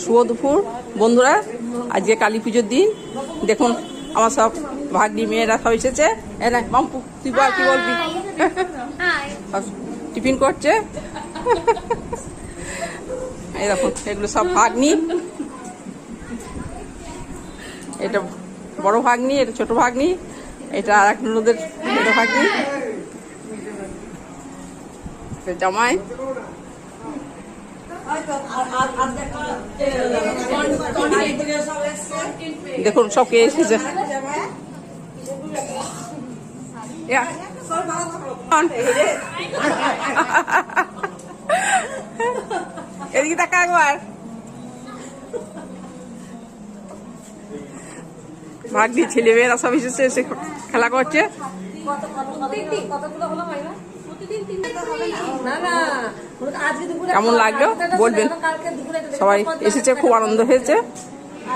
শুভ দুপুর বন্ধুরা, আজকে কালী পুজোর দিন। দেখুন আমার সব ভাগ্নি মেয়েরা সব এসেছে। মাম্পু তুই বল, কি বলবি? টিফিন করছে। এই দেখুন এগুলো সব ভাগ্নি। এটা বড় ভাগ্নি, এটা ছোট ভাগ্নি, এটা আর এক ননদের ছোট ভাগ্নি, জামাই। দেখুন সব কে এসেছে। এদিকে দেখা একবার। ভাগ্নি ছেলে মেয়েরা সব এসেছে, এসে খেলা করছে। কেমন লাগলো বলবেন, সবাই এসেছে, খুব আনন্দ হয়েছে।